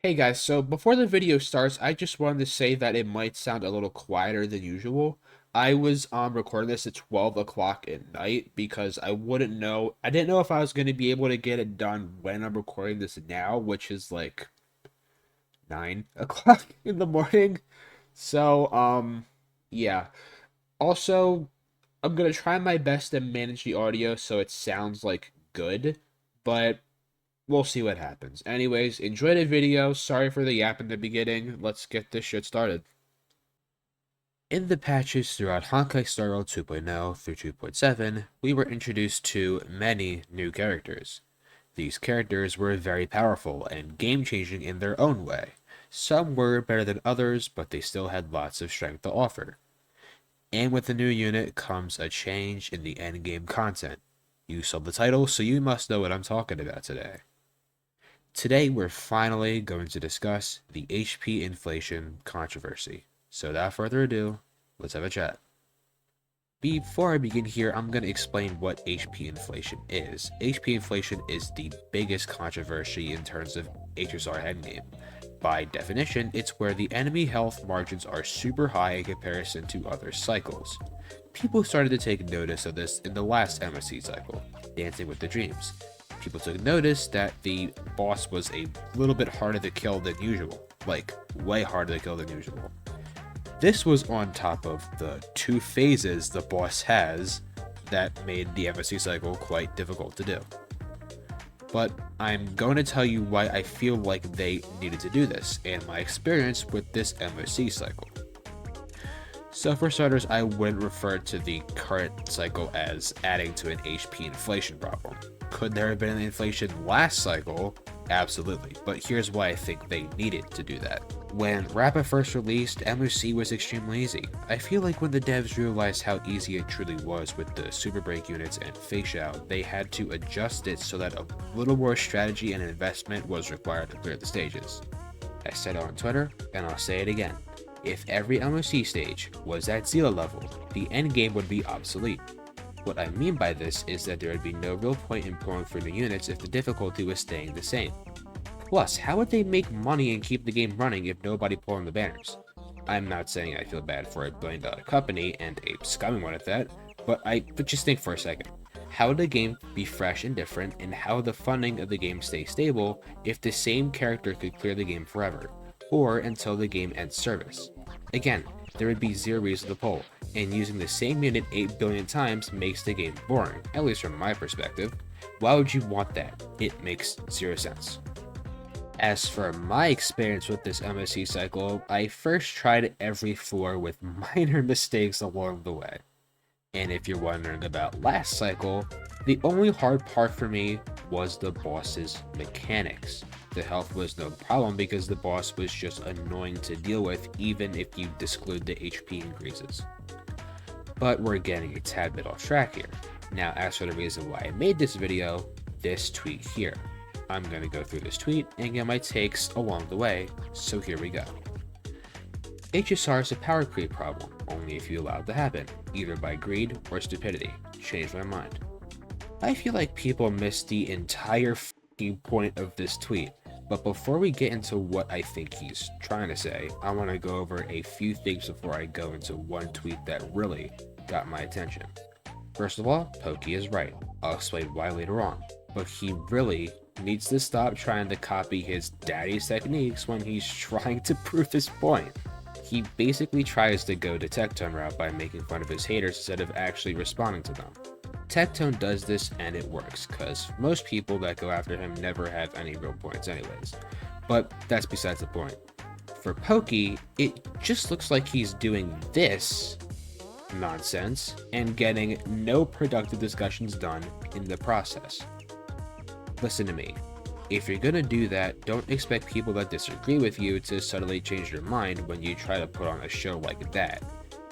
Hey guys, so before the video starts, I just wanted to say that it might sound a little quieter than usual. I was recording this at 12 o'clock at night because I didn't know if I was going to be able to get it done when I'm recording this now, which is like 9 o'clock in the morning. So, yeah. Also, I'm going to try my best to manage the audio so it sounds like good, but we'll see what happens. Anyways, enjoy the video. Sorry for the yap in the beginning. Let's get this shit started. In the patches throughout Honkai Star Rail 2.0 through 2.7, we were introduced to many new characters. These characters were very powerful and game-changing in their own way. Some were better than others, but they still had lots of strength to offer. And with the new unit comes a change in the endgame content. You saw the title, so you must know what I'm talking about today. Today, we're finally going to discuss the HP inflation controversy. So without further ado, let's have a chat. Before I begin here, I'm going to explain what HP inflation is. HP inflation is the biggest controversy in terms of HSR endgame. By definition, it's where the enemy health margins are super high in comparison to other cycles. People started to take notice of this in the last MSC cycle, Dancing with the Dreams. People took notice that the boss was a little bit harder to kill than usual, like way harder to kill than usual. This was on top of the 2 phases the boss has that made the MSC cycle quite difficult to do. But I'm going to tell you why I feel like they needed to do this, and my experience with this MSC cycle. So for starters, I wouldn't refer to the current cycle as adding to an HP inflation problem. Could there have been an inflation last cycle? Absolutely, but here's why I think they needed to do that. When Rappa first released, MOC was extremely easy. I feel like when the devs realized how easy it truly was with the Super Break units and Face Out, they had to adjust it so that a little more strategy and investment was required to clear the stages. I said it on Twitter, and I'll say it again. If every MOC stage was at Zilla level, the endgame would be obsolete. What I mean by this is that there would be no real point in pulling for new units if the difficulty was staying the same. Plus, how would they make money and keep the game running if nobody pulling the banners? I'm not saying I feel bad for a billion-dollar company, and a scumming one at that, but just think for a second. How would the game be fresh and different, and how would the funding of the game stay stable if the same character could clear the game forever, or until the game ends service? Again, there would be zero reason to pull, and using the same unit 8 billion times makes the game boring, at least from my perspective. Why would you want that? It makes zero sense. As for my experience with this MSC cycle, I first tried every floor with minor mistakes along the way. And if you're wondering about last cycle, the only hard part for me was the boss's mechanics. The health was no problem because the boss was just annoying to deal with even if you exclude the HP increases. But we're getting a tad bit off track here. Now as for the reason why I made this video, this tweet here. I'm going to go through this tweet and get my takes along the way, so here we go. HSR is a power creep problem, only if you allow it to happen, either by greed or stupidity. Changed my mind. I feel like people missed the entire f***ing point of this tweet, but before we get into what I think he's trying to say, I want to go over a few things before I go into one tweet that really got my attention. First of all, Pokey is right. I'll explain why later on, but he really needs to stop trying to copy his daddy's techniques when he's trying to prove his point. He basically tries to go the Tectone route by making fun of his haters instead of actually responding to them. Tectone does this and it works, cause most people that go after him never have any real points anyways. But that's besides the point. For Pokey, it just looks like he's doing this nonsense and getting no productive discussions done in the process. Listen to me. If you're gonna do that, don't expect people that disagree with you to suddenly change their mind when you try to put on a show like that.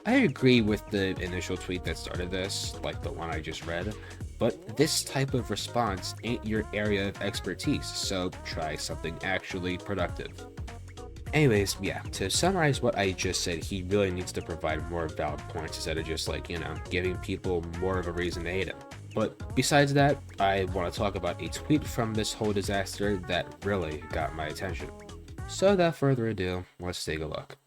I agree with the initial tweet that started this, like the one I just read, but this type of response ain't your area of expertise, so try something actually productive. Anyways, yeah, to summarize what I just said, he really needs to provide more valid points instead of just giving people more of a reason to hate him. But besides that, I want to talk about a tweet from this whole disaster that really got my attention. So without further ado, let's take a look.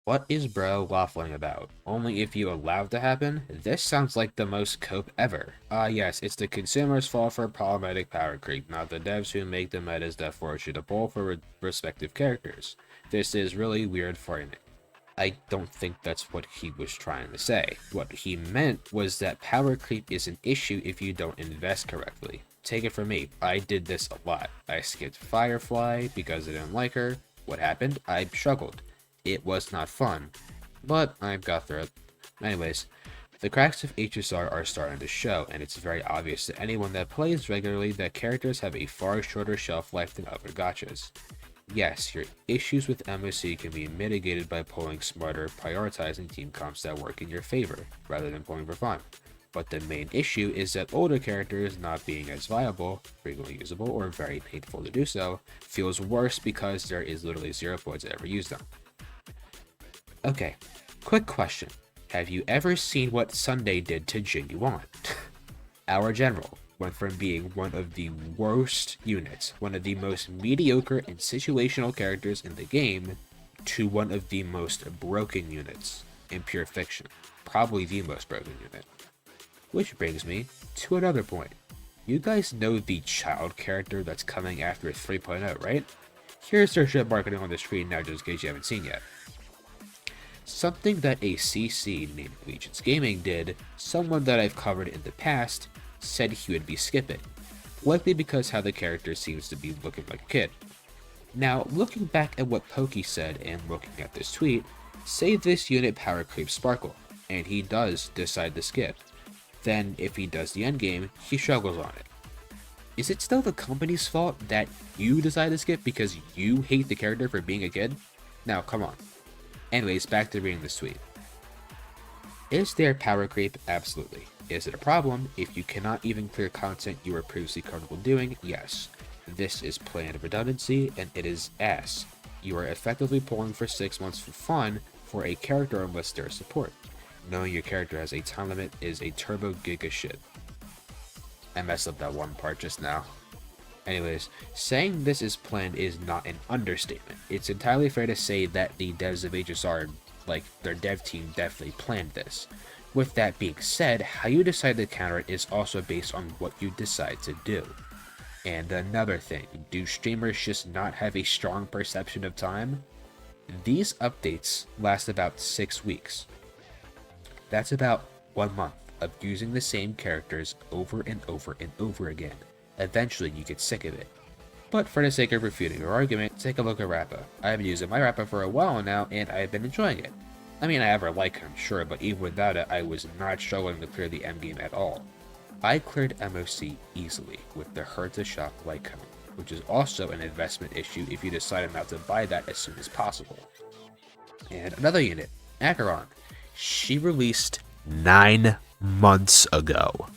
What is bro waffling about? Only if you allow it to happen? This sounds like the most cope ever. Yes, it's the consumer's fault for problematic power creep, not the devs who make the metas that force you to pull for respective characters. This is really weird framing. I don't think that's what he was trying to say. What he meant was that power creep is an issue if you don't invest correctly. Take it from me, I did this a lot. I skipped Firefly because I didn't like her. What happened? I struggled. It was not fun, but I got through it. Anyways, the cracks of HSR are starting to show, and it's very obvious to anyone that plays regularly that characters have a far shorter shelf life than other gachas. Yes, your issues with MOC can be mitigated by pulling smarter, prioritizing team comps that work in your favor, rather than pulling for fun. But the main issue is that older characters not being as viable, frequently usable, or very painful to do so, feels worse because there is literally 0 points to ever use them. Okay, quick question. Have you ever seen what Sunday did to Jin Yuan? Our general went from being one of the worst units, one of the most mediocre and situational characters in the game, to one of the most broken units in pure fiction. Probably the most broken unit. Which brings me to another point. You guys know the child character that's coming after 3.0, right? Here's their ship marketing on the screen now just in case you haven't seen yet. Something that a CC named Legionz Gaming did, someone that I've covered in the past, said he would be skipping, likely because how the character seems to be looking like a kid. Now, looking back at what Pokey said and looking at this tweet, say this unit power creeps Sparkle, and he does decide to skip. Then, if he does the endgame, he struggles on it. Is it still the company's fault that you decide to skip because you hate the character for being a kid? Now, come on. Anyways, back to reading this tweet. Is there power creep? Absolutely. Is it a problem? If you cannot even clear content you were previously comfortable doing, yes. This is planned redundancy, and it is ass. You are effectively pulling for 6 months for fun for a character unless there is support. Knowing your character has a time limit is a turbo giga shit. I messed up that one part just now. Anyways, saying this is planned is not an understatement. It's entirely fair to say that the devs of HSR, like their dev team, definitely planned this. With that being said, how you decide to counter it is also based on what you decide to do. And another thing, do streamers just not have a strong perception of time? These updates last about 6 weeks. That's about 1 month of using the same characters over and over and over again. Eventually you get sick of it. But for the sake of refuting your argument, take a look at Rappa. I've been using my Rappa for a while now, and I've been enjoying it. I mean, I have her like him, sure, but even without it, I was not struggling to clear the endgame at all. I cleared MOC easily with the Herd to Shop like him, which is also an investment issue if you decided not to buy that as soon as possible. And another unit, Acheron. She released 9 months ago.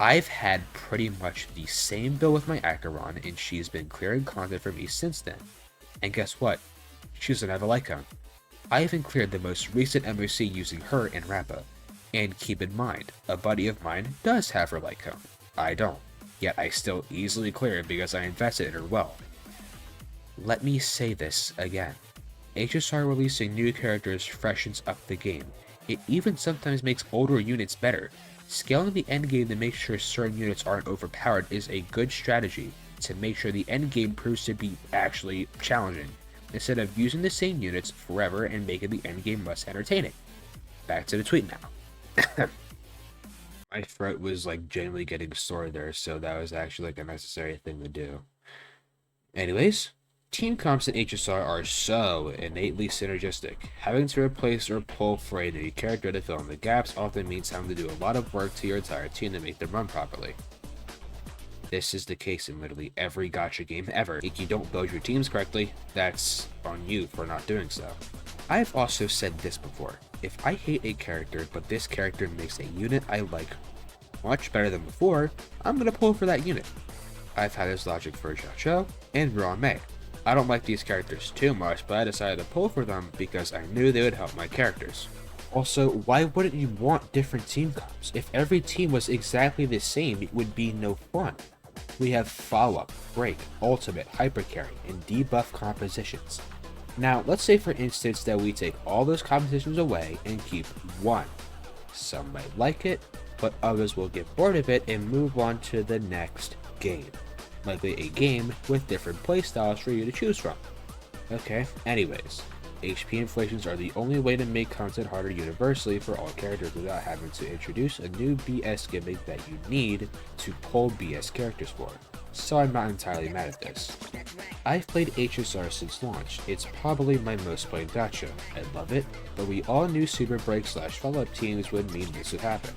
I've had pretty much the same build with my Acheron, and she's been clearing content for me since then. And guess what? She doesn't have a Lycon. I even cleared the most recent MOC using her in Rappa. And keep in mind, a buddy of mine does have her Lycon. I don't. Yet I still easily clear it because I invested in her well. Let me say this again. HSR releasing new characters freshens up the game. It even sometimes makes older units better. Scaling the endgame to make sure certain units aren't overpowered is a good strategy to make sure the endgame proves to be actually challenging, instead of using the same units forever and making the endgame less entertaining. Back to the tweet now. My throat was like genuinely getting sore there, so that was actually like a necessary thing to do. Anyways, team comps in HSR are so innately synergistic. Having to replace or pull for a new character to fill in the gaps often means having to do a lot of work to your entire team to make them run properly. This is the case in literally every gacha game ever. If you don't build your teams correctly, that's on you for not doing so. I've also said this before. If I hate a character, but this character makes a unit I like much better than before, I'm gonna pull for that unit. I've had this logic for Xiaoqiu and Ruan Mei. I don't like these characters too much, but I decided to pull for them because I knew they would help my characters. Also, why wouldn't you want different team comps? If every team was exactly the same, it would be no fun. We have follow-up, break, ultimate, hypercarry, and debuff compositions. Now, let's say for instance that we take all those compositions away and keep one. Some might like it, but others will get bored of it and move on to the next game. Likely a game with different playstyles for you to choose from. Okay, anyways, HP inflations are the only way to make content harder universally for all characters without having to introduce a new BS gimmick that you need to pull BS characters for. So I'm not entirely mad at this. I've played HSR since launch. It's probably my most played gacha. I love it, but we all knew super break / follow-up teams would mean this would happen.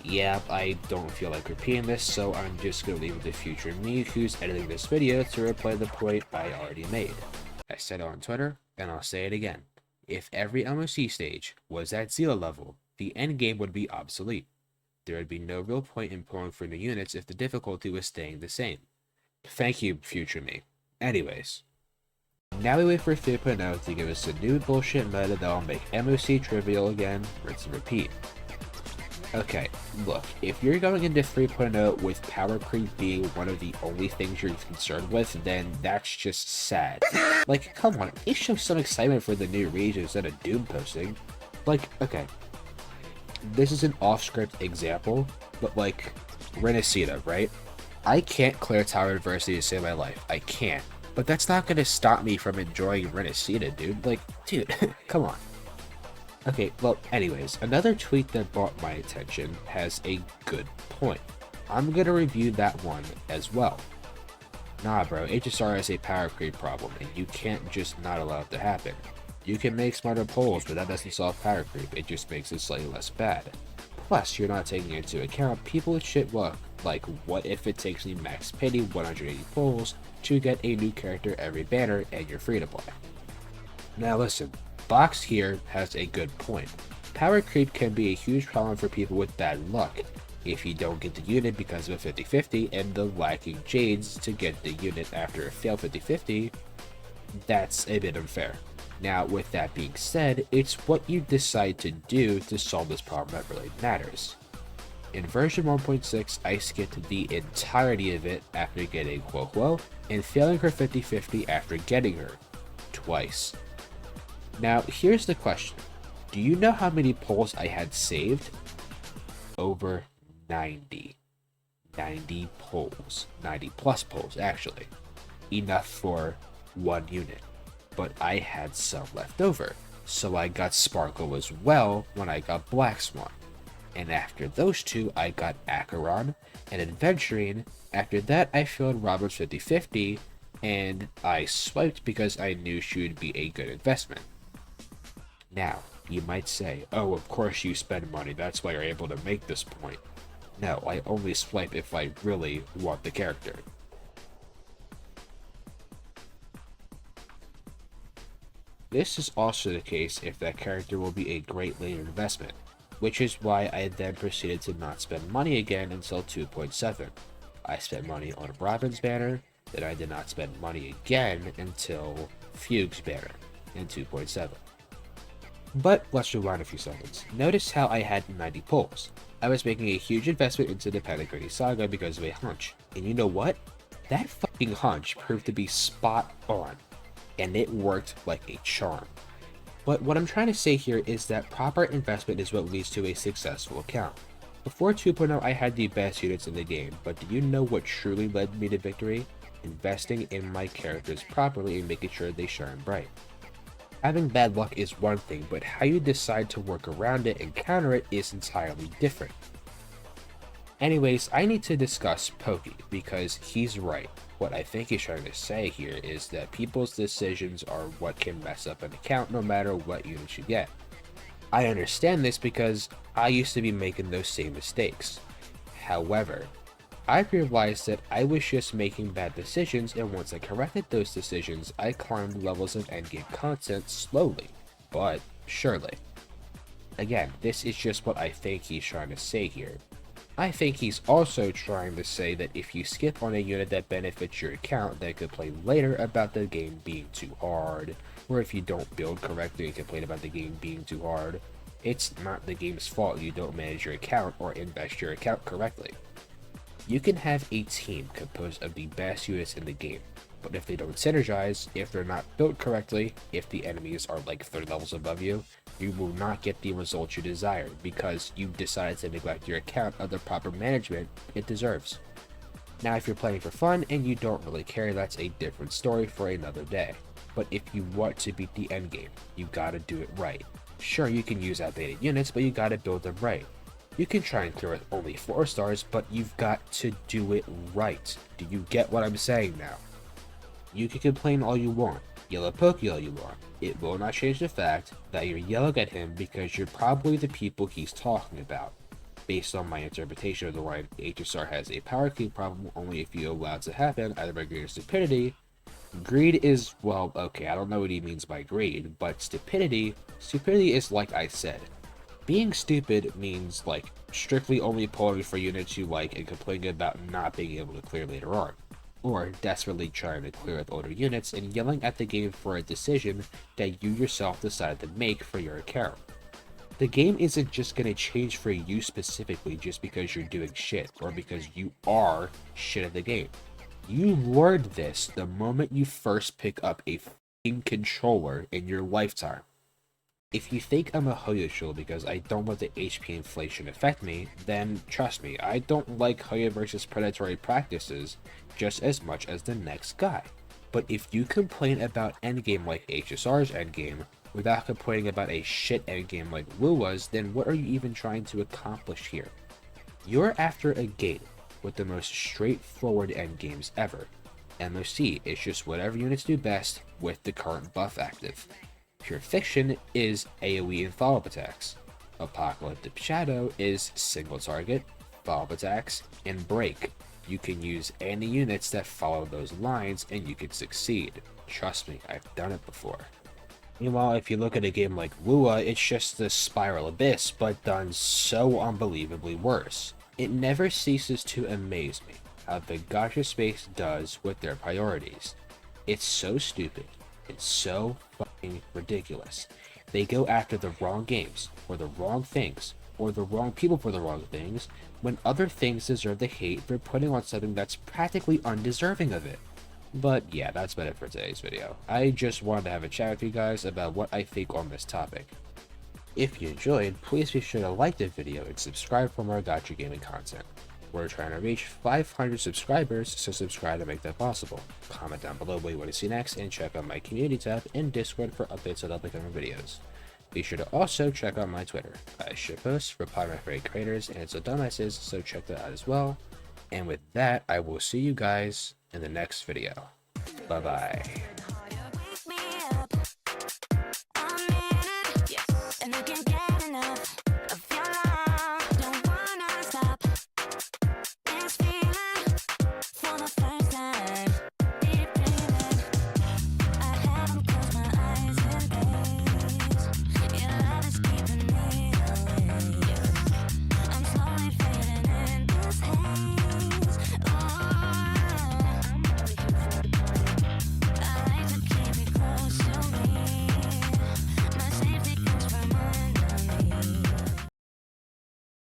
Yeah, I don't feel like repeating this, so I'm just gonna leave it to future me who's editing this video to replay the point I already made. I said it on Twitter, and I'll say it again. If every MOC stage was at Zila level, the endgame would be obsolete. There would be no real point in pulling for new units if the difficulty was staying the same. Thank you, future me. Anyways. Now we wait for 3.0 to give us a new bullshit meta that will make MOC trivial again, rinse and repeat. Okay, look, if you're going into 3.0 with power creep being one of the only things you're concerned with, then that's just sad. Like, come on, it shows some excitement for the new region instead of Doom posting. Like, okay, this is an off-script example, but like, Renacita, right? I can't clear Tower Adversity to save my life, I can't. But that's not gonna stop me from enjoying Renacita, dude. Like, dude, come on. Okay, well, anyways, another tweet that brought my attention has a good point. I'm gonna review that one as well. Nah, bro, HSR has a power creep problem, and you can't just not allow it to happen. You can make smarter polls, but that doesn't solve power creep, it just makes it slightly less bad. Plus, you're not taking into account people with shit luck, like what if it takes me max pity 180 polls to get a new character every banner and you're free to play. Now listen. Box here has a good point. Power creep can be a huge problem for people with bad luck. If you don't get the unit because of a 50-50 and the lacking Jades to get the unit after a failed 50-50, that's a bit unfair. Now, with that being said, it's what you decide to do to solve this problem that really matters. In version 1.6, I skipped the entirety of it after getting Quo and failing her 50-50 after getting her twice. Now, here's the question. Do you know how many polls I had saved? Over 90. 90 polls. 90 plus polls, actually. Enough for one unit. But I had some left over, so I got Sparkle as well when I got Black Swan. And after those two, I got Acheron and Adventuring. After that, I filled Robert's 50-50, and I swiped because I knew she would be a good investment. Now, you might say, oh, of course you spend money, that's why you're able to make this point. No, I only swipe if I really want the character. This is also the case if that character will be a great later investment, which is why I then proceeded to not spend money again until 2.7. I spent money on Robin's banner, then I did not spend money again until Fugue's banner in 2.7. But let's rewind a few seconds. Notice how I had 90 pulls. I was making a huge investment into the Pedigree Saga because of a hunch. And you know what? That fucking hunch proved to be spot on. And it worked like a charm. But what I'm trying to say here is that proper investment is what leads to a successful account. Before 2.0 I had the best units in the game, but do you know what truly led me to victory? Investing in my characters properly and making sure they shine bright. Having bad luck is one thing, but how you decide to work around it and counter it is entirely different. Anyways, I need to discuss Pokey, because he's right. What I think he's trying to say here is that people's decisions are what can mess up an account no matter what units you get. I understand this because I used to be making those same mistakes. However, I realized that I was just making bad decisions, and once I corrected those decisions, I climbed levels of endgame content slowly, but surely. Again, this is just what I think he's trying to say here. I think he's also trying to say that if you skip on a unit that benefits your account, then complain later about the game being too hard, or if you don't build correctly and complain about the game being too hard, it's not the game's fault you don't manage your account or invest your account correctly. You can have a team composed of the best units in the game, but if they don't synergize, if they're not built correctly, if the enemies are like 30 levels above you, you will not get the results you desire because you decided to neglect your account of the proper management it deserves. Now, if you're playing for fun and you don't really care, that's a different story for another day. But if you want to beat the endgame, you gotta do it right. Sure, you can use outdated units, but you gotta build them right. You can try and clear with only 4 stars, but you've got to do it right. Do you get what I'm saying now? You can complain all you want, yellow pokey all you want. It will not change the fact that you're yelling at him because you're probably the people he's talking about. Based on my interpretation of the why HSR has a power creep problem only if you allow it to happen, either by greed or stupidity. Greed is, well, okay, I don't know what he means by greed, but stupidity is like I said. Being stupid means, like, strictly only pulling for units you like and complaining about not being able to clear later on. Or desperately trying to clear with older units and yelling at the game for a decision that you yourself decided to make for your account. The game isn't just going to change for you specifically just because you're doing shit, or because you are shit at the game. You learned this the moment you first pick up a f***ing controller in your lifetime. If you think I'm a Hoyo because I don't let the HP inflation affect me, then trust me, I don't like Hoyo versus predatory practices just as much as the next guy. But if you complain about endgame like HSR's endgame, without complaining about a shit endgame like Lua's, then what are you even trying to accomplish here? You're after a game with the most straightforward endgames ever. MOC is just whatever units do best with the current buff active. Pure Fiction is AoE and follow-up attacks. Apocalyptic Shadow is single target, follow-up attacks, and break. You can use any units that follow those lines and you can succeed. Trust me, I've done it before. Meanwhile, if you look at a game like Lua, it's just the Spiral Abyss, but done so unbelievably worse. It never ceases to amaze me how the gacha space does with their priorities. It's so stupid. It's so fucking ridiculous. They go after the wrong games, or the wrong things, or the wrong people for the wrong things, when other things deserve the hate for putting on something that's practically undeserving of it. But yeah, that's about it for today's video. I just wanted to have a chat with you guys about what I think on this topic. If you enjoyed, please be sure to like the video and subscribe for more gacha gaming content. We're trying to reach 500 subscribers, so subscribe to make that possible. Comment down below what you want to see next, and check out my community tab in Discord for updates on upcoming videos. Be sure to also check out my Twitter. I shitpost, reply to my favorite creators, and it's a dumbasses, so check that out as well. And with that, I will see you guys in the next video. Bye bye.